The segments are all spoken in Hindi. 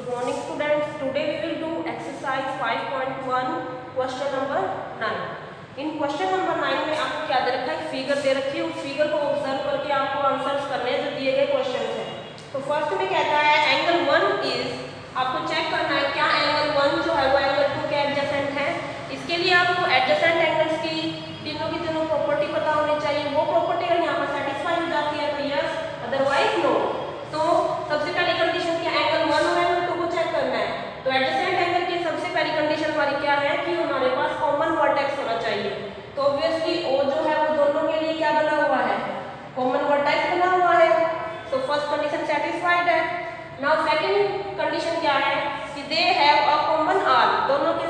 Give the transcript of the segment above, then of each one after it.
Good morning students. Today we will do exercise 5.1 question number 9. In question number 9 में आपको क्या दे रखा है, फिगर दे रखी है। उस फिगर को ऑब्जर्व करके आपको आंसर्स करने हैं जो दिए गए क्वेश्चन हैं। तो फर्स्ट में कहता है एंगल 1 इज, आपको चेक करना है क्या एंगल 1 जो है वो एंगल 2 के एडजेसेंट है। इसके लिए आपको एडजेसेंट एंगल्स की तीनों की तीनों प्रॉपर्टी पता होनी चाहिए। वो प्रॉपर्टी अगर यहाँ पर सेटिस्फाई हो जाती है तो यस, अदरवाइज नो। तो सबसे पहली कंडीशन क्या, एंगल 1 और एंगल 2 को चेक करना है। तो एडजेसेंट एंगल की सबसे पहली कंडीशन हमारी क्या है कि हमारे पास कॉमन वर्टेक्स होना चाहिए। तो ऑब्वियसली ओ जो है वो दोनों के लिए क्या बना हुआ है, कॉमन वर्टेक्स बना हुआ है। तो फर्स्ट कंडीशन सेटिस्फाइड है। नाउ सेकंड कंडीशन क्या है कि they have a common arm, दोनों के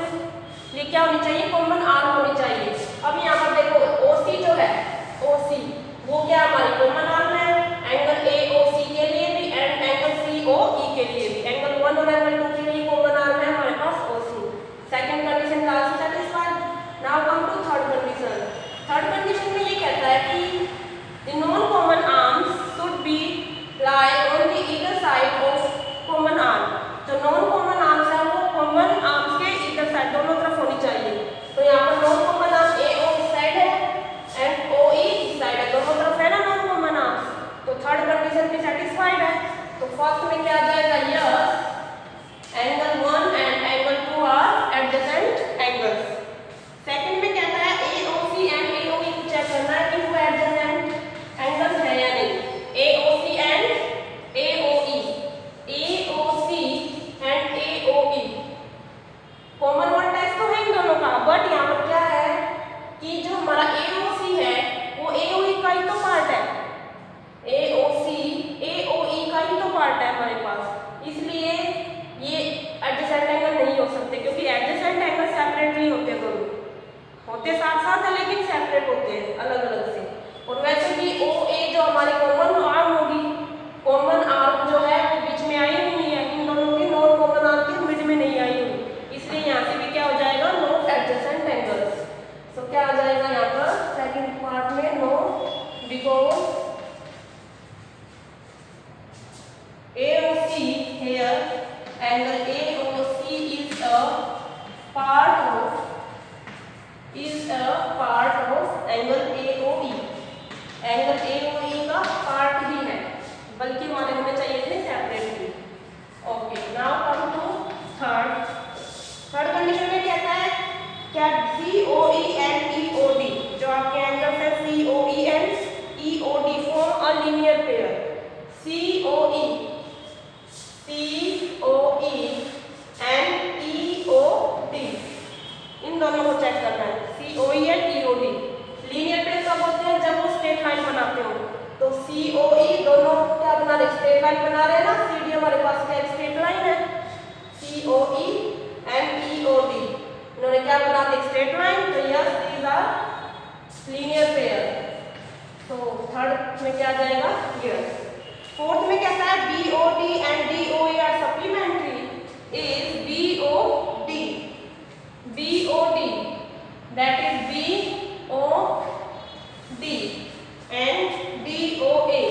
लिए क्या होनी चाहिए, कॉमन आर्म होनी चाहिए। अब यहाँ पर देखो ओसी जो है, ओसी वो क्या हमारी कॉमन आर्म है, एंगल एओसी के लिए भी एंड एंगल सीओई के लिए भी। एंगल 1 और एंगल 2 के लिए कॉमन आर्म है हमारे पास OC. Second condition also satisfied. Now come to third condition. Third condition में ये कहता है कि the non common arms should be lie on the either side of common arm. जो नॉन कॉमन आर्म्स है वो कॉमन आर्म्स के ईदर साइड दोनों तरफ होनी चाहिए। तो यहाँ पर नॉन कॉमन आर्म एओ इस साइड है एंड ओई इस साइड है, दोनों तरफ है ना नॉन कॉमन आर्म्स। तो थर्ड कंडीशन भी सेटिस्फाइड है। तो फर्स्ट में क्या आ जाएगा, yes angle 1 and angle 2 are adjacent angles. Second में कहता है एओसी एंड एओई को चेक करना है कि वो एडजेसेंट एंगल्स है या नहीं। AOC and AOE, AOC and AOE common vertex तो है इन दोनों का, बट यहाँ पर क्या है कि जो हमारा एओसी है वो एओई का ही तो पार्ट है। एओसी एओई का ही तो पार्ट है हमारे पास, इसलिए ये एडजेसेंट एंगल नहीं हो सकते क्योंकि एडजेसेंट एंगल सेपरेटली होते हैं, दोनों होते साथ साथ है लेकिन सेपरेट होते हैं अलग अलग से। और वैसे भी ओ ए जो हमारी कॉमन आर्म होगी, कॉमन आर्म जो है वो बीच में आई हुई नहीं है, इन दोनों की नॉन कॉमन आर्म की मिड में नहीं आई हुई, इसलिए यहाँ से भी क्या हो जाएगा, नो एडजेसेंट एंगल्स। तो क्या आ जाएगा यहाँ पर सेकंड पार्ट में, no, because AOC here angle AOC is a part of angle AOE। Angle AOE का पार्ट ही है, बल्कि हमारे होने चाहिए थे separately. Okay, now come to third condition में कहता है क्या COE एंड EOD, जो आपके एंगल्स है COE and EOD form a linear pair. COE and EOD इन दोनों को चेक करना है। COE and EOD linear pair कब होते हैं, जब वो स्ट्रेट लाइन बनाते हो। तो COE दोनों क्या बना रहे, स्ट्रेट लाइन बना रहे हैं ना, CD हमारे पास क्या स्ट्रेट लाइन है। COE एंड EOD इन्होंने क्या बना दी, स्ट्रेट लाइन। तो yes these are linear pair. तो थर्ड में क्या आ जाएगा, यस। फोर्थ में कहता है BOD and DOA are supplementary is BOD that is BOD and DOA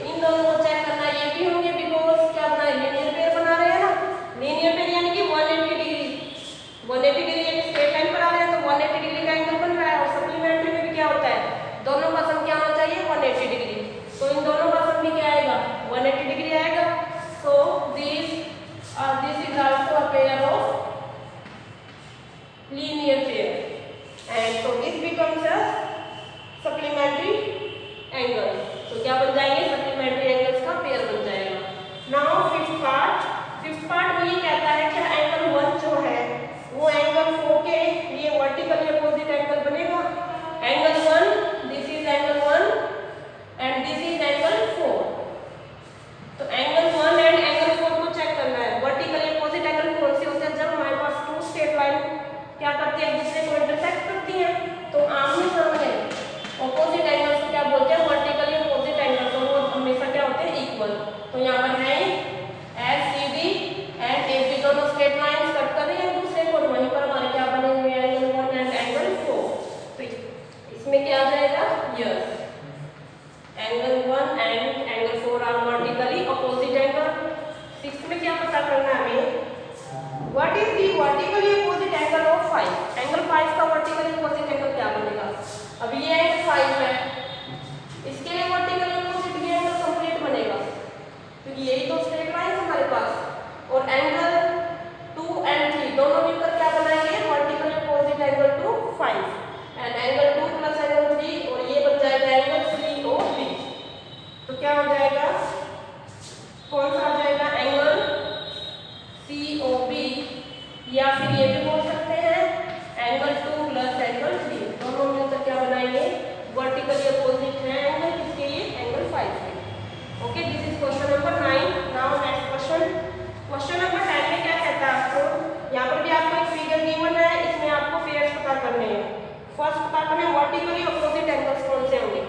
इन दोनों को चेक करना, ये भी होंगे बिकॉज क्या बना है, लीनियर पेयर बना रहे हैं ना। लीनियर पेयर यानी कि 180 डिग्री यानी स्ट्रेट लाइन बना रहे हैं तो 180 डिग्री का एंगल बन रहा है। और सप्लीमेंट्री में भी क्या होता है, दोनों का सम क्या होना चाहिए, 180 डिग्री। तो इन दोनों का सम भी क्या आएगा, 180 डिग्री आएगा। So this is also a pair of linear pair and so this becomes a supplementary जाएगा, कौन सा आ जाएगा, एंगल COB, या फिर ये भी बोल सकते हैं एंगल 2 प्लस एंगल 3, दोनों मिलकर क्या बनाएंगे, वर्टिकली अपोजिट है एंगल किसके, ये एंगल 5 है। Okay, this is question number 9। Now next question, question number 10 में क्या कहता है आपको, यहाँ पर भी आपको एक फिगर गिवन है, इसमें आपको फेयर्स पता करने हैं। फर्स्ट पता करना है वर्टिकली अपोजिट एंगल्स कौन से होंगे।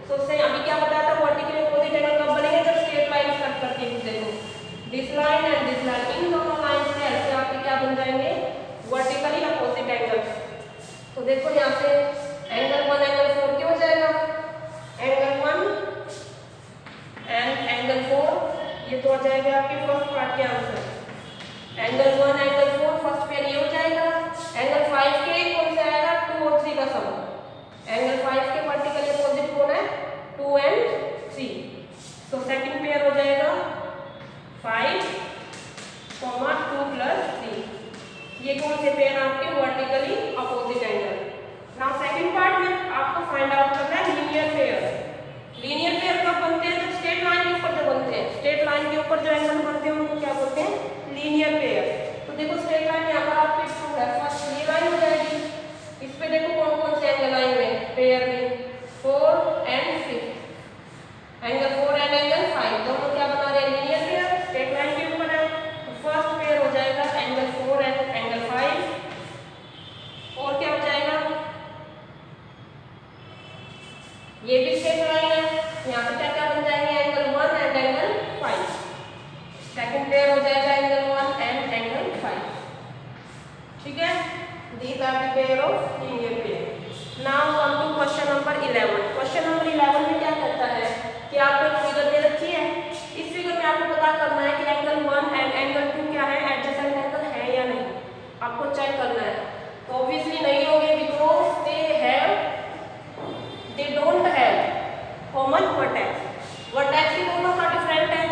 तो उससे अभी क्या बताया था, वर्टिकली अपोजिट एंगल कब बनेंगे, जब स्ट्रेट लाइन कट करती है दूसरे को, this line and this line, इन दोनों लाइन से ऐसे आपके क्या बन जाएंगे, वर्टिकली अपोजिट एंगल्स। तो देखो यहाँ से एंगल 1 एंगल 4 क्या हो जाएगा, एंगल 1 एंड एंगल 4, ये तो आ जाएगा आपके फर्स्ट पार्ट के answer, angle 1 angle 4 first pair ये हो जाएगा। एंगल 5 के कौन सा आएगा, 2 और 3 का सम, एंगल 5 के वर्टिकली अपोजिट कौन है, 2 एंड 3, तो सेकंड पेयर हो जाएगा 5, 2 प्लस 3, ये कौन से पेयर आपके vertically opposite angle. Now second part में आपको फाइंड आउट करना है लीनियर पेयर। लीनियर पेयर कब बनते हैं, जब स्ट्रेट लाइन के ऊपर जो बनते हैं, स्ट्रेट लाइन के ऊपर जो एंगल बनते हैं उनको क्या बोलते हैं, लीनियर पेयर। तो देखो स्ट्रेट लाइन यहाँ पर आपके टू है, फर्स्ट ये लाइन हो जाएगी, इस पे देखो कौन कौन से एंगल आएंगे पेयर में, 4 एंड 6, एंगल 4 एंड एंगल 5, दोनों क्या बना रहे हैं, लीनियर पेयर, स्ट्रेट लाइन के ऊपर है। तो फर्स्ट पेयर हो जाएगा एंगल 4 एंड एंगल 5, और क्या हो जाएगा, ये भी स्ट्रेट लाइन है, यहाँ पे क्या क्या बन जाएंगे, angle 1 and angle 5, second pair हो जाएगा एंगल 1 एंड एंगल 5, ठीक है, these are the pair of linear pair. Now come to question number 11। Question number 11 में क्या कहता है कि आपको एक फिगर दे रखी है, इस फिगर में आपको पता करना है कि एंगल 1 एंड एंगल 2 क्या है, एडजेसेंट एंगल है या नहीं, आपको चेक करना है। तो ऑब्वियसली नहीं होंगे, because they don't have common vertex, vertex ही दोनों का डिफरेंट है,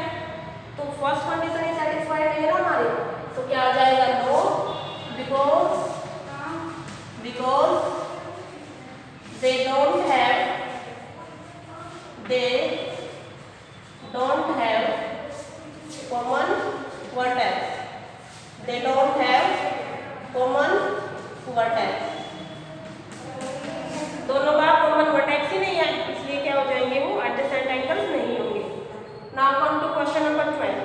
तो फर्स्ट कंडीशन ही सेटिस्फाइड नहीं है ना हमारी, तो क्या आ जाएगा, no, because they don't have common vertex, they don't have common vertex, दोनों का कॉमन वर्टेक्स ही नहीं है, इसलिए क्या हो जाएंगे, वो एडजेसेंट एंगल्स नहीं होंगे। Now come to question number 12।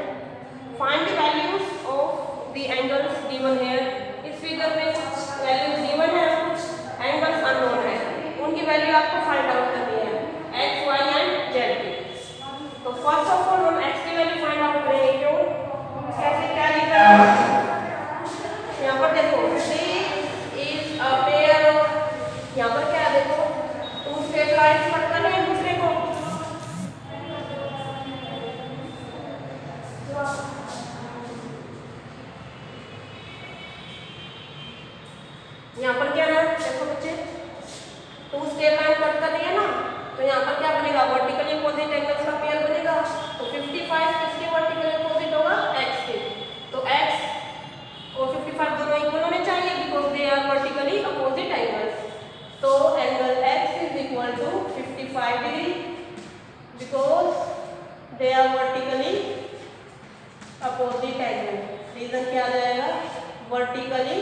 Find the values of the angles given here. इस फिगर में कुछ वैल्यूज गिवन है, कुछ एंगल्स अननोन है, उनकी वैल्यू आपको फाइंड आउट करनी है, x, y एंड z की। तो फर्स्ट ऑफ ऑल हम x की वैल्यू फाइंड आउट करेंगे, क्यों, कैसे, क्या लिखा है यहाँ पर, देखो this is a pair of, यहाँ पर क्या देखो, टू स्ट्रेट लाइंस कट करने हैं दूसरे को, यहाँ पर क्या है, देखो बच्चे, टू स्ट्रेट लाइन कट कर रही है ना, तो यहाँ पर क्या बनेगा, वर्टिकली अपोजिट एंगल्स का पेयर बनेगा। तो 55 किसके वर्टिकली अपोजिट होगा, x के, तो x और 55 दोनों इक्वल होने चाहिए, because they are vertically opposite angles. तो angle x is equal to 55 degree, because they are vertically opposite angle. Reason क्या आ जाएगा, vertically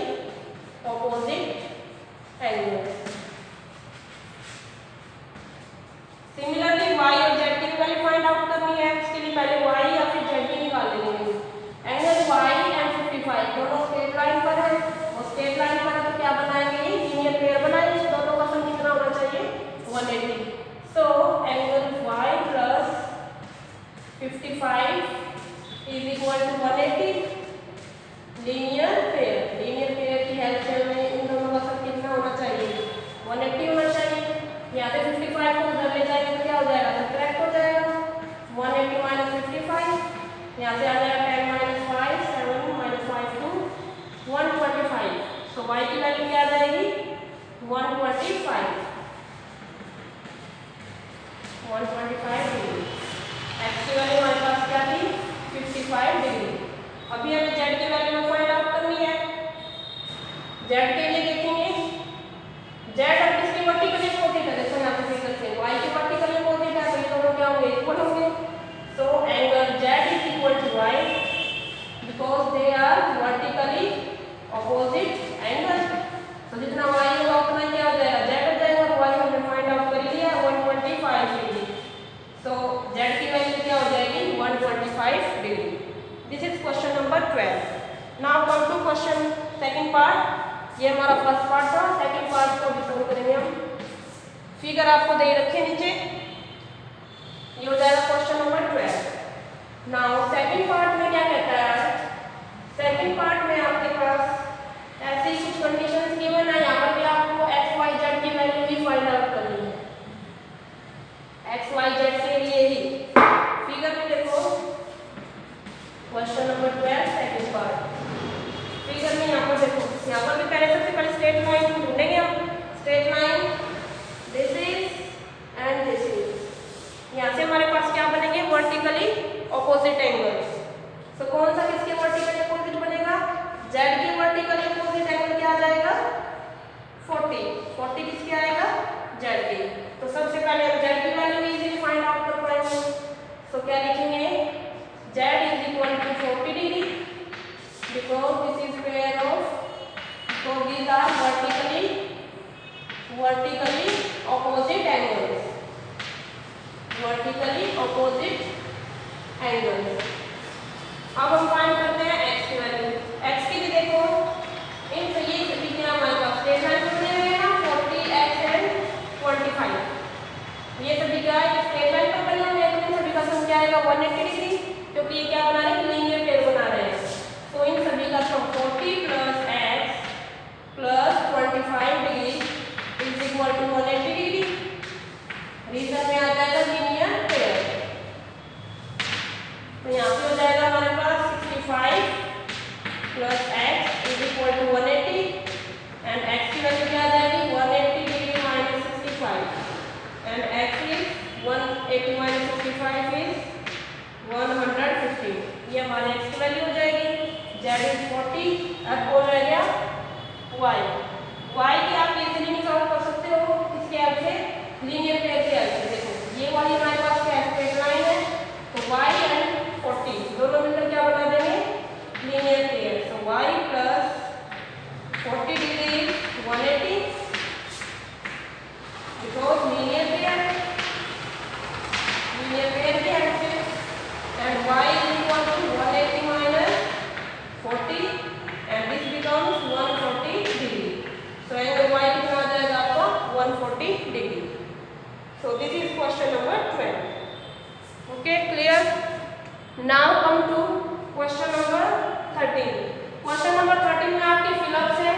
opposite angle. Similarly y और z की वैल्यू फाइंड आउट करनी है, इसके लिए पहले y या फिर z की निकाल लेंगे। एंगल y एंड 55 दोनों स्ट्रेट लाइन पर है, और स्ट्रेट लाइन पर है तो क्या बनाएंगे, लीनियर पेयर बनाएंगे, दोनों का सम कितना होना चाहिए, 180। So angle y plus 55 is equal to 180, linear pair की हेल्प से हमें इन दोनों का सम कितना होना चाहिए, 180 होना चाहिए। यहाँ से 55 को उधर ले जाएंगे तो क्या हो जाएगा, सब्ट्रैक्ट हो जाएगा, 180 माइनस 55, यहाँ से आ जाएगा 10 माइनस 5, 7 माइनस 5 2, 125। सो y की वैल्यू क्या आ जाएगी, 125 डिग्री। x की वैल्यू हमारे पास क्या थी, 55 डिग्री। अभी हमें z की वैल्यू फाइंड आउट करनी है। z के लिए देखेंगे, z अब किसकी वर्टिकली अपोजिट है, देखो यहाँ पे फिगर से y की वर्टिकली अपोजिट है, तो ये दोनों क्या होंगे, इक्वल होंगे। So they are vertically opposite angle. तो जितना y होगा उतना क्या हो जाएगा, z हो जाएगा। y हमने फाइंड आउट कर लिया 125 डिग्री। तो z की वैल्यू क्या हो जाएगी 125 degree. This is question number 12। Now come to question second part. ये हमारा फर्स्ट पार्ट था, सेकंड पार्ट को भी सोल्व करेंगे हम। फिगर आपको दे रखे हैं नीचे, ये हो जाएगा question number 12। Now second part में क्या कहता है, सेकंड पार्ट में आपके पास ऐसी कुछ कंडीशंस गिवन है। यहाँ पर भी आपको x y z की वैल्यू भी फाइंड आउट करनी है, x y z के लिए ही। फिगर में देखो question number 12 second part. Figure में यहाँ पर देखो, यहाँ पर भी पहले सबसे पहले स्ट्रेट लाइन ढूंढेंगे हम। Straight line this is and this is. यहाँ से हमारे पास क्या बनेंगे वर्टिकली ऑपोजिट एंगल्स। तो कौन सा किसके वर्टिकली ऑपोजिट बनेगा, z के वर्टिकली ऑपोजिट एंगल क्या आ जाएगा 40। 40 किसके आएगा z के। तो सबसे पहले हम z की वैल्यू इजीली फाइंड आउट कर पाएंगे। तो क्या लिखेंगे z is equal to 40 degree because this is pair of, so these are vertically opposite angles, vertically opposite angles। अब हम फाइंड करते हैं x की वैल्यू। x की भी देखो इन ये सभी के हमारे पास स्ट्रेट लाइन बने हुए हैं ना 40x एंड 25। ये सभी क्या है स्ट्रेट लाइन पर बने हुए हैं। इन सभी का सम क्या आएगा 180 डिग्री, क्योंकि ये क्या बना रहे हैं लीनियर पेयर बना रहे हैं। तो इन सभी का sum 40 plus x plus 25 degree is equal to 180 degree. Reason में आ जाएगा लीनियर पेयर। तो यहाँ पे हो जाएगा हमारे पास 65 plus x is equal to 180 and x की वैल्यू क्या आ जाएगी 180 degree minus 65 and x is 180 minus 65 is 115। ये हमारे x की वैल्यू हो जाएगी। z is 40। अब हो जाएगा y। y की आप इजीली निकाल कर सकते हो इसके हेल्प से, लीनियर पेयर के हेल्प से। देखो ये वाली हमारे पास क्या स्ट्रेट लाइन है, तो y एंड 40 दोनों मिलकर क्या बना देंगे लीनियर पेयर। तो y plus 40 degree 180 because linear pair के हेल्प से and y is equal to 180 minus 40 and this becomes 140 degree. So angle y कितना आ जाएगा आपका 140 degree. So this is question number 12. Okay, clear? Now come to question number 13. Question number 13 में आपकी फिलअप्स है।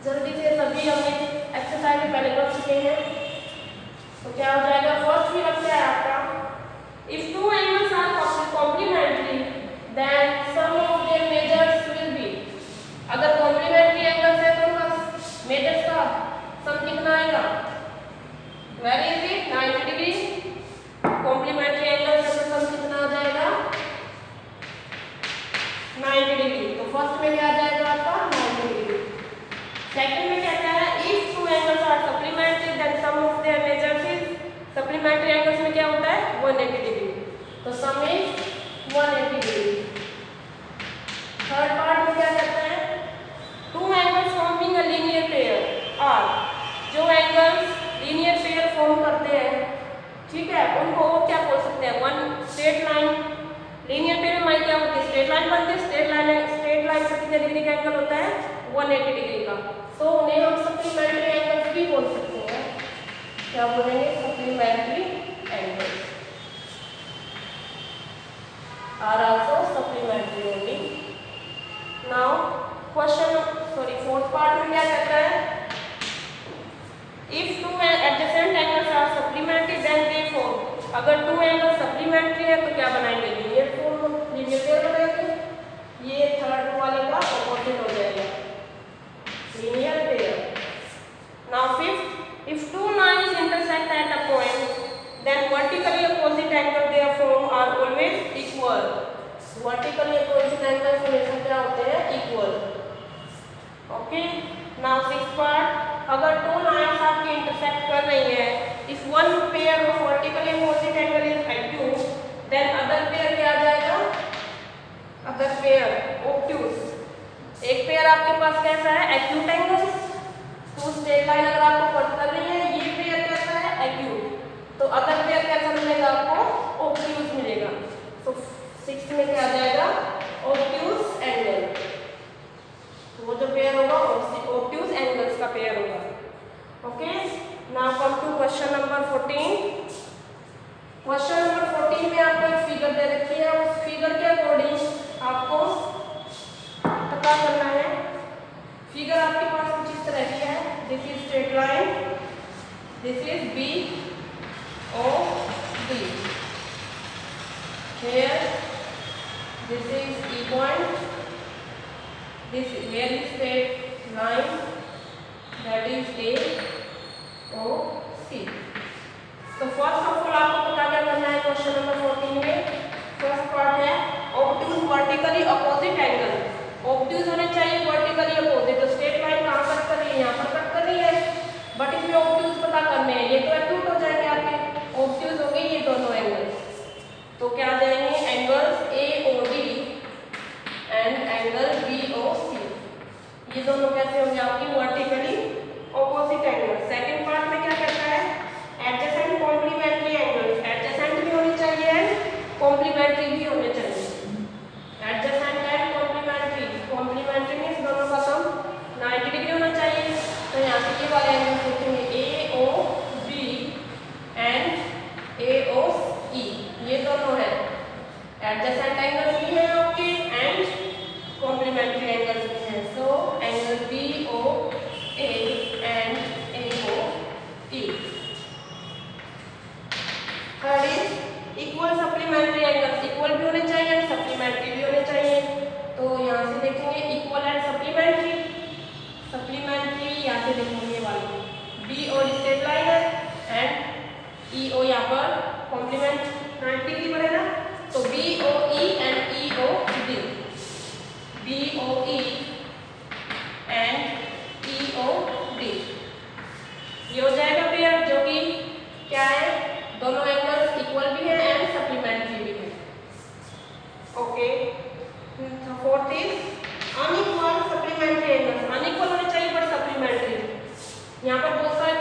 जल्दी से सभी हमने एक्सरसाइज में पहले कर चुके हैं। तो क्या हो जाएगा फर्स्ट फिलअप क्या है आपका, if two angles are complementary then sum of their measures will be। अगर कॉम्प्लीमेंट्री एंगल्स है तो उनका मेजर्स का सम कितना आएगा, very easy 90 degree. Complementary angles है तो सम कितना आ जाएगा 90 डिग्री। तो फर्स्ट में क्या आ जाएगा आपका 90 डिग्री। सेकंड में कहता है if two angles are supplementary then sum of their measures is. Supplementary angles में क्या होता है 180 डिग्री, तो sum is 180 degree. Third part में क्या कहता है two angles forming a linear pair are. जो एंगल्स लीनियर पेयर फॉर्म करते हैं, ठीक है, उनको क्या बोल सकते हैं one straight line. Linear pair में हमारी क्या होती है स्ट्रेट लाइन बनती है। स्ट्रेट लाइन से कितने डिग्री का एंगल होता है 180 डिग्री का। तो उन्हें हम सप्लीमेंट्री एंगल्स भी बोल सकते हैं। क्या बोलेंगे supplementary angles are also supplementary only. Now fourth part में क्या कहता है if two adjacent angles are supplementary then they form. अगर टू एंगल सप्लीमेंट्री है तो क्या बनाएंगे लीनियर पेयर बनाएंगे। ये थर्ड वाले का ऑपोजिट हो जाएगा linear pair. Now fifth if two lines intersect at a point then vertically opposite angle their form are always equal. Vertically opposite angles हमेशा क्या होते हैं equal. Okay, now sixth part अगर टू लाइंस आपकी इंटरसेक्ट कर रही है if one pair of vertically opposite angle is acute then other pair क्या आ जाएगा आपके पास कैसा है, एक्यूट एंगल्स। तो स्ट्रेट लाइन अगर आपको कट कर रही है, ये पेयर कैसा है, एक्यूट। तो अदर पेयर कैसा मिलेगा आपको, ऑब्ट्यूज मिलेगा। तो 6 में क्या आ जाएगा, ऑब्ट्यूज एंगल। वो जो पेयर होगा ऑब्ट्यूज एंगल्स का पेयर होगा। Okay, now come to question number 14। Question number 14 में आपको एक फिगर दे रखी है, उस फिगर के अकॉर्डिंग आपको पता करना है। फिगर आपके पास कुछ इस तरह की है, this is straight line, this is B O D, here this is E point, this here is straight line, that is A O C. So first of all आपको पता क्या करना है क्वेश्चन नंबर 14 में। फर्स्ट पार्ट है obtuse vertically opposite angle. Obtuse होने चाहिए वर्टिकली अपोजिट। तो स्ट्रेट लाइन कहाँ कट कर रही है, यहाँ पर कट कर रही है, बट इसमें ऑब्ट्यूज पता करने हैं। ये तो एक्यूट हो जाएंगे आपके, ऑब्ट्यूज हो गई ये दोनों एंगल्स। तो क्या आ जाएंगे, angles A O D and angle B O C, ये दोनों कैसे होंगे आपकी vertically opposite angle. Second part में क्या कहता है, एडजेसेंट कॉम्प्लीमेंट्री एंगल्स। एडजेसेंट भी होनी चाहिए एंड कॉम्प्लीमेंट्री भी होने चाहिए। Adjacent and complementary, complementary means दोनों का सम 90 डिग्री होना चाहिए। तो यहाँ से ये वाले एंगल देखेंगे ए O B and A O ई, ये दोनों है एडजेसेंट एंगल्स भी है आपके एंड कॉम्प्लीमेंट्री एंगल्स भी हैं। So angle B O A and A O E. Third is equal supplementary angles. Equal भी होने चाहिए एंड सप्लीमेंट्री भी होने चाहिए। तो यहाँ से देखेंगे इक्वल एंड सप्लीमेंट्री। सप्लीमेंट्री यहाँ से देखेंगे वाली बी ओ स्ट्रेट लाइन है एंड ई ओ यहाँ पर कॉम्प्लीमेंट 90 डिग्री बनेगा। तो B O E and E O D, B O E and E O D, ये हो जाएगा पेयर जो कि क्या है, दोनों एंगल्स इक्वल भी है एंड सप्लीमेंट्री भी है। Okay, fourth is unequal supplementary angles. Unequal होने चाहिए बट सप्लीमेंट्री। यहाँ पर बहुत सारे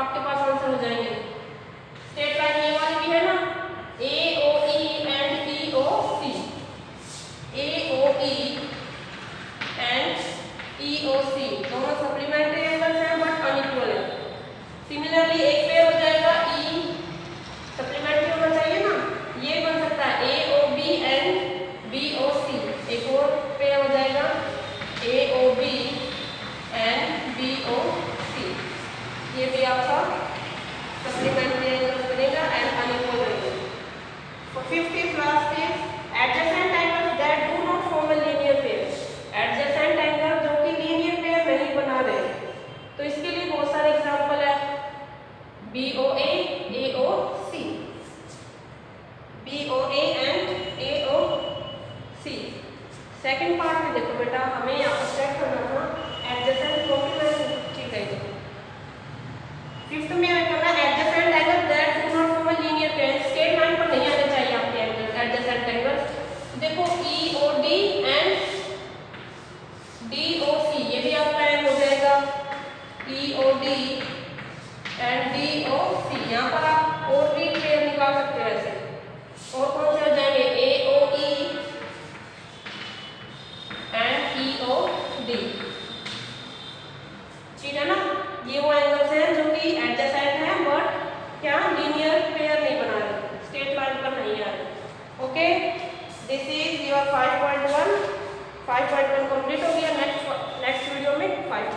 आपके पास आंसर हो जाएंगे। स्ट्रेट लाइन ये वाली भी है ना, ए O E and E O C, A O E and E ओ सी दोनों सप्लीमेंट्री एंगल्स हैं बट अनइक्वल है। सिमिलरली एक पेयर हो जाएगा ई, सप्लीमेंट्री होना चाहिए ना, ये बन सकता है A O B and B O C. एक और पेयर हो जाएगा A O B and B O C, ये भी आपका सप्लीमेंट्री एंगल्स बनेगा एंड अनइक्वल रहेगा। Fifth is last is adjacent angles that do not form a linear pair. Adjacent angle जो कि लीनियर पेयर नहीं बना रहे, तो इसके लिए बहुत सारे एग्जांपल है, B O A O C, B O A and A O C. Second part में देखो बेटा, हमें यहाँ पर चेक करना था एडजेसेंट कॉम्प्लीमेंट्री, ठीक है। फिफ्थ में करना adjacent angle that do not form a linear pair. Straight line पर नहीं आने चाहिए आपके एंगल्स, एडजेसेंट एंगल्स। देखो E O D and D O C, ये भी आपका एंड हो जाएगा E O D and D O C. यहाँ पर आप और भी पेयर निकाल सकते हैं ऐसे। और कौन से हो जाएंगे, ए O E and E O D, ठीक है ना। ये वो एंगल्स हैं जो कि एडजेसेंट हैं बट क्या लीनियर पेयर नहीं बना रहे, स्ट्रेट लाइन पर नहीं आ रहे। Okay, this is your 5.1 complete हो गया। नेक्स्ट वीडियो में 5